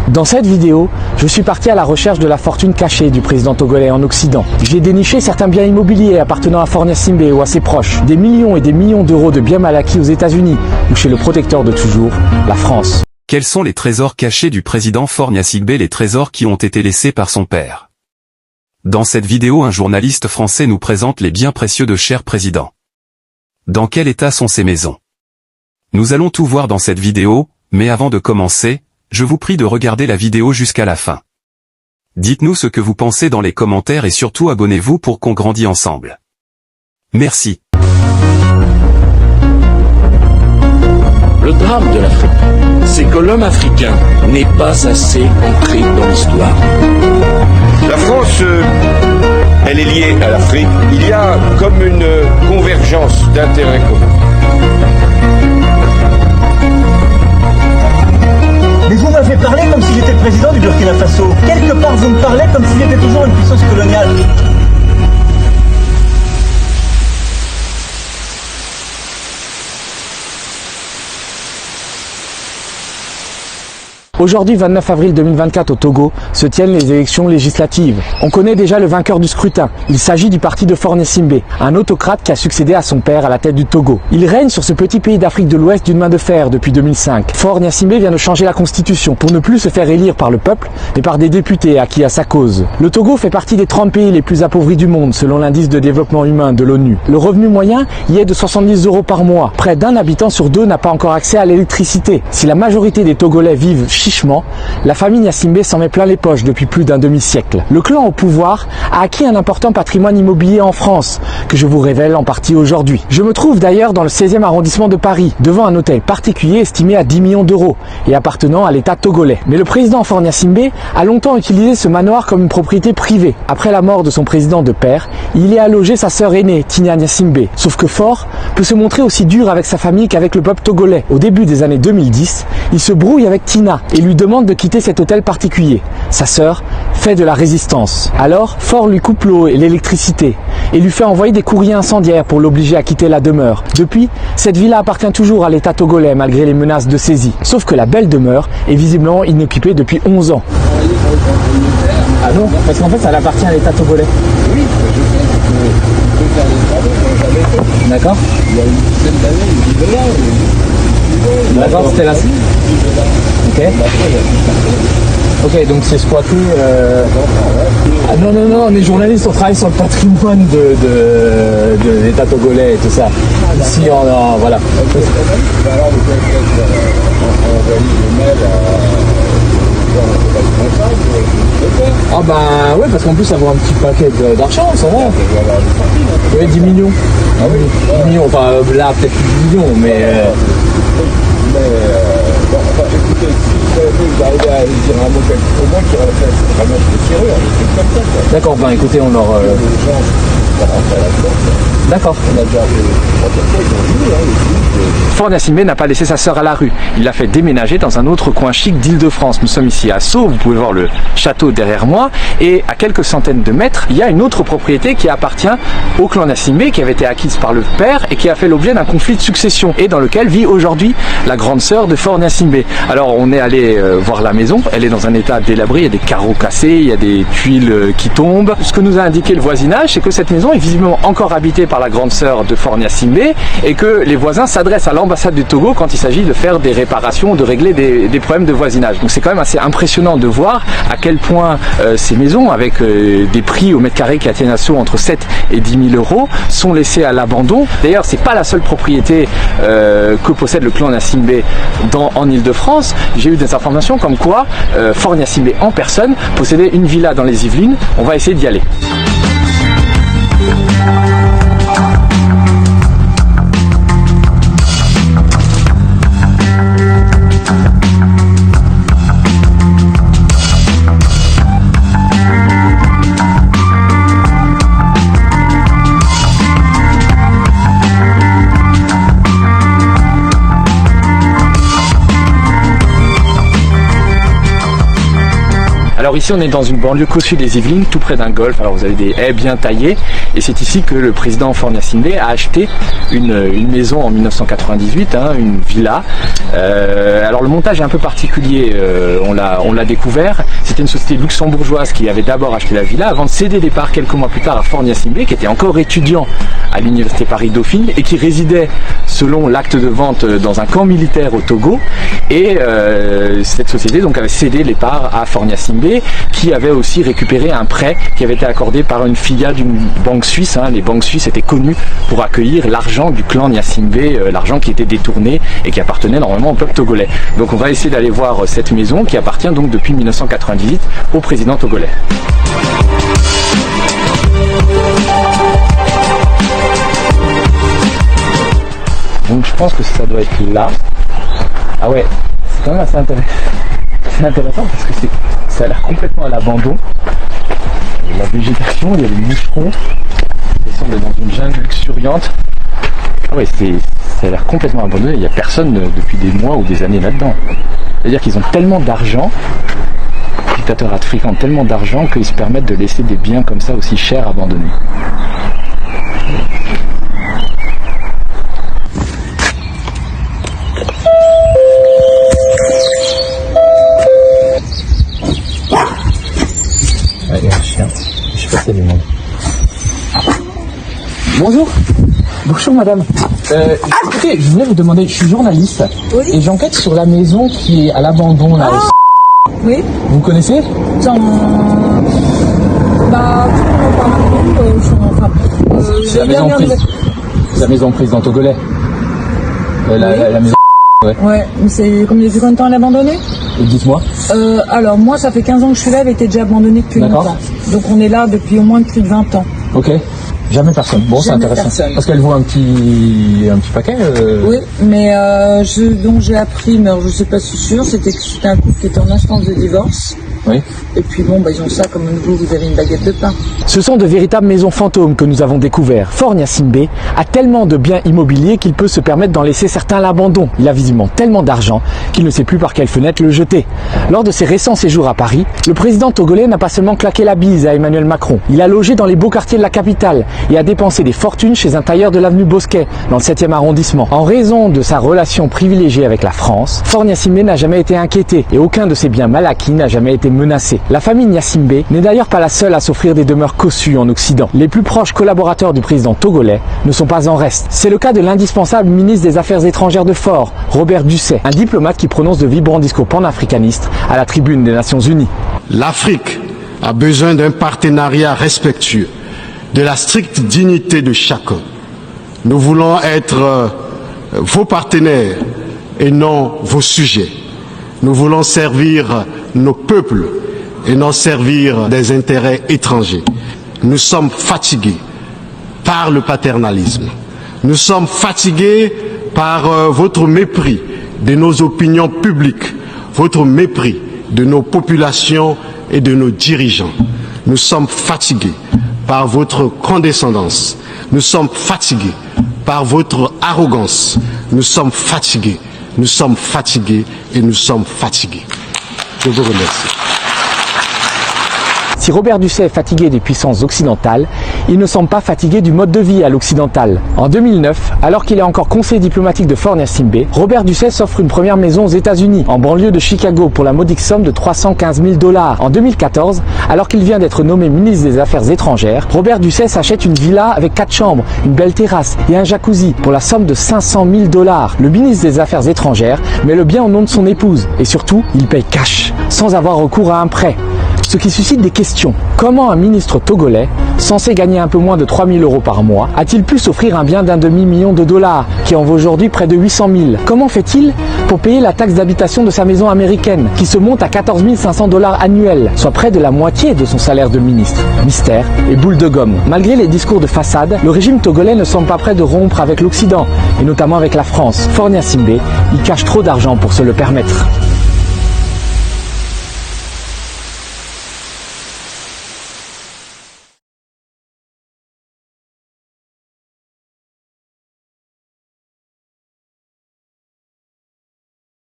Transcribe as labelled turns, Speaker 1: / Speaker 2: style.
Speaker 1: Dans cette vidéo, je suis parti à la recherche de la fortune cachée du président togolais en Occident. J'ai déniché certains biens immobiliers appartenant à Faure Gnassingbé ou à ses proches, des millions et des millions d'euros de biens mal acquis aux États-Unis ou chez le protecteur de toujours, la France.
Speaker 2: Quels sont les trésors cachés du président Faure Gnassingbé, les trésors qui ont été laissés par son père? Dans cette vidéo, un journaliste français nous présente les biens précieux de cher président. Dans quel état sont ces maisons? Nous allons tout voir dans cette vidéo, mais avant de commencer, je vous prie de regarder la vidéo jusqu'à la fin. Dites-nous ce que vous pensez dans les commentaires et surtout abonnez-vous pour qu'on grandisse ensemble. Merci.
Speaker 3: Le drame de l'Afrique, c'est que l'homme africain n'est pas assez ancré dans l'histoire.
Speaker 4: La France, elle est liée à l'Afrique. Il y a comme une convergence d'intérêts communs.
Speaker 5: Mais vous m'avez parlé comme si j'étais le président du Burkina Faso. Quelque part, vous me parlez comme si j'étais toujours une puissance coloniale.
Speaker 1: Aujourd'hui, 29 avril 2024 au Togo, se tiennent les élections législatives. On connaît déjà le vainqueur du scrutin. Il s'agit du parti de Faure Gnassingbé, un autocrate qui a succédé à son père à la tête du Togo. Il règne sur ce petit pays d'Afrique de l'Ouest d'une main de fer depuis 2005. Faure Gnassingbé vient de changer la constitution pour ne plus se faire élire par le peuple, mais par des députés acquis à sa cause. Le Togo fait partie des 30 pays les plus appauvris du monde selon l'indice de développement humain de l'ONU. Le revenu moyen y est de 70 € par mois. Près d'un habitant sur deux n'a pas encore accès à l'électricité. Si la majorité des Togolais vivent chichement, la famille Gnassingbé s'en met plein les poches depuis plus d'un demi-siècle. Le clan au pouvoir a acquis un important patrimoine immobilier en France, que je vous révèle en partie aujourd'hui. Je me trouve d'ailleurs dans le 16e arrondissement de Paris, devant un hôtel particulier estimé à 10 millions d'euros et appartenant à l'État togolais. Mais le président Faure Gnassingbé a longtemps utilisé ce manoir comme une propriété privée. Après la mort de son président de père, il y a logé sa sœur aînée, Tina Gnassingbé. Sauf que Faure peut se montrer aussi dur avec sa famille qu'avec le peuple togolais. Au début des années 2010, il se brouille avec Tina et lui demande de quitter cet hôtel particulier. Sa sœur fait de la résistance. Alors, Faure lui coupe l'eau et l'électricité et lui fait envoyer des courriers incendiaires pour l'obliger à quitter la demeure. Depuis, cette villa appartient toujours à l'État togolais malgré les menaces de saisie. Sauf que la belle demeure est visiblement inoccupée depuis 11 ans. Ah non, parce qu'en fait ça appartient à l'État togolais.
Speaker 6: Oui, je sais,
Speaker 1: D'accord.
Speaker 6: il y a une dizaine d'années, il vivait là.
Speaker 1: D'accord, c'était là. Ok. Ok, donc c'est squatté. Ah non, non, non, on est journalistes, on travaille sur le patrimoine de l'État togolais et tout ça. Ici, voilà.
Speaker 6: Alors, on valide le mail
Speaker 1: Ah bah ouais, parce qu'en plus ça vaut un petit paquet d'argent, ça va. Oui, 10 millions.
Speaker 6: Ah oui.
Speaker 1: 10 millions, enfin là peut-être plus 10 millions, mais...
Speaker 6: bon, enfin, écoutez, si vous arrivez à dire un mot au moins qui refait vraiment des serrures, des trucs comme ça, quoi.
Speaker 1: D'accord, ben écoutez, on leur...
Speaker 6: Les gens qui vont rentrer à la porte.
Speaker 1: D'accord.
Speaker 6: On a déjà fait ils ont vu,
Speaker 1: Faure Gnassingbé n'a pas laissé sa sœur à la rue. Il l'a fait déménager dans un autre coin chic d'Île-de-France. Nous sommes ici à Sceaux, vous pouvez voir le château derrière moi. Et à quelques centaines de mètres, il y a une autre propriété qui appartient au clan Gnassingbé, qui avait été acquise par le père et qui a fait l'objet d'un conflit de succession et dans lequel vit aujourd'hui la grande sœur de Faure Gnassingbé. Alors on est allé voir la maison, elle est dans un état délabré, il y a des carreaux cassés, il y a des tuiles qui tombent. Ce que nous a indiqué le voisinage, c'est que cette maison est visiblement encore habitée par la grande sœur de Faure Gnassingbé et que les voisins s'adressent à l'ambassade du Togo quand il s'agit de faire des réparations, de régler des problèmes de voisinage. Donc c'est quand même assez impressionnant de voir à quel point ces maisons, avec des prix au mètre carré qui atteignent à Sceaux entre 7 et 10 000 €, sont laissées à l'abandon. D'ailleurs, c'est pas la seule propriété que possède le clan Gnassingbé en Île-de-France. J'ai eu des informations comme quoi Faure Gnassingbé en personne possédait une villa dans les Yvelines. On va essayer d'y aller. Alors ici on est dans une banlieue cossue des Yvelines, tout près d'un golfe. Alors vous avez des haies bien taillées et c'est ici que le président Faure Gnassingbé a acheté une maison en 1998, une villa. Alors le montage est un peu particulier, on l'a découvert. C'était une société luxembourgeoise qui avait d'abord acheté la villa avant de céder des parts quelques mois plus tard à Faure Gnassingbé, qui était encore étudiant à l'université Paris-Dauphine et qui résidait selon l'acte de vente dans un camp militaire au Togo. Et cette société donc avait cédé les parts à Faure Gnassingbé, qui avait aussi récupéré un prêt qui avait été accordé par une filiale d'une banque suisse. Les banques suisses étaient connues pour accueillir l'argent du clan Gnassingbé, l'argent qui était détourné et qui appartenait normalement au peuple togolais. Donc on va essayer d'aller voir cette maison qui appartient donc depuis 1998 au président togolais. Donc je pense que ça doit être là. Ah ouais, c'est quand même assez intéressant. C'est intéressant parce que ça a l'air complètement à l'abandon. La végétation, il y a des moucherons. Ils sont dans une jungle luxuriante. Ah ouais, ça a l'air complètement abandonné. Il n'y a personne depuis des mois ou des années là-dedans. C'est-à-dire qu'ils ont tellement d'argent, les dictateurs africains ont tellement d'argent qu'ils se permettent de laisser des biens comme ça aussi chers abandonnés. Il y a un chien. Je sais pas si elle est monde. Bonjour. Bonjour madame. Écoutez, je voulais vous demander, je suis journaliste et j'enquête sur la maison qui est à l'abandon là.
Speaker 7: Oui.
Speaker 1: Vous connaissez? C'est la maison président togolais. La maison.
Speaker 7: Ouais, mais c'est comme depuis combien de temps elle est abandonnée?
Speaker 1: Dites-moi.
Speaker 7: Alors moi ça fait 15 ans que je suis là, elle était déjà abandonnée depuis longtemps. Donc on est là depuis au moins plus de 20 ans.
Speaker 1: Ok. Jamais personne. Bon, c'est intéressant. Personne. Parce qu'elle vaut un petit paquet.
Speaker 7: Oui, mais dont j'ai appris, mais alors je sais pas si sûr, c'était que c'était un couple qui était en instance de divorce.
Speaker 1: Oui. Et
Speaker 7: puis bon, ils ont ça comme vous avez une baguette de pain.
Speaker 1: Ce sont de véritables maisons fantômes que nous avons découvertes. Faure Gnassingbé a tellement de biens immobiliers qu'il peut se permettre d'en laisser certains à l'abandon. Il a visiblement tellement d'argent qu'il ne sait plus par quelle fenêtre le jeter. Lors de ses récents séjours à Paris, le président togolais n'a pas seulement claqué la bise à Emmanuel Macron, il a logé dans les beaux quartiers de la capitale et a dépensé des fortunes chez un tailleur de l'avenue Bosquet, dans le 7e arrondissement. En raison de sa relation privilégiée avec la France, Faure Gnassingbé n'a jamais été inquiété et aucun de ses biens mal acquis n'a jamais été menacé. La famille Gnassingbé n'est d'ailleurs pas la seule à s'offrir des demeures cossues en Occident. Les plus proches collaborateurs du président togolais ne sont pas en reste. C'est le cas de l'indispensable ministre des Affaires étrangères de Faure, Robert Dussey, un diplomate qui prononce de vibrants discours panafricanistes à la tribune des Nations Unies.
Speaker 8: L'Afrique a besoin d'un partenariat respectueux, de la stricte dignité de chacun. Nous voulons être vos partenaires et non vos sujets. Nous voulons servir nos peuples et non servir des intérêts étrangers. Nous sommes fatigués par le paternalisme. Nous sommes fatigués par votre mépris de nos opinions publiques, votre mépris de nos populations et de nos dirigeants. Nous sommes fatigués par votre condescendance. Nous sommes fatigués par votre arrogance. Nous sommes fatigués. Nous sommes fatigués et nous sommes fatigués. Je vous remercie.
Speaker 1: Si Robert Dussey est fatigué des puissances occidentales, il ne semble pas fatigué du mode de vie à l'occidental. En 2009, alors qu'il est encore conseiller diplomatique de Faure Gnassingbé, Robert Dussey s'offre une première maison aux États-Unis, en banlieue de Chicago, pour la modique somme de 315 000 $. En 2014, alors qu'il vient d'être nommé ministre des Affaires étrangères, Robert Dussey s'achète une villa avec 4 chambres, une belle terrasse et un jacuzzi pour la somme de 500 000 $. Le ministre des Affaires étrangères met le bien au nom de son épouse et surtout, il paye cash, sans avoir recours à un prêt. Ce qui suscite des questions. Comment un ministre togolais, censé gagner un peu moins de 3 000 € par mois, a-t-il pu s'offrir un bien d'1 demi-million de $, qui en vaut aujourd'hui près de 800 000 $? Comment fait-il pour payer la taxe d'habitation de sa maison américaine, qui se monte à 14 500 $ annuels, soit près de la moitié de son salaire de ministre? Mystère et boule de gomme. Malgré les discours de façade, le régime togolais ne semble pas prêt de rompre avec l'Occident, et notamment avec la France. Faure Gnassingbé, il cache trop d'argent pour se le permettre.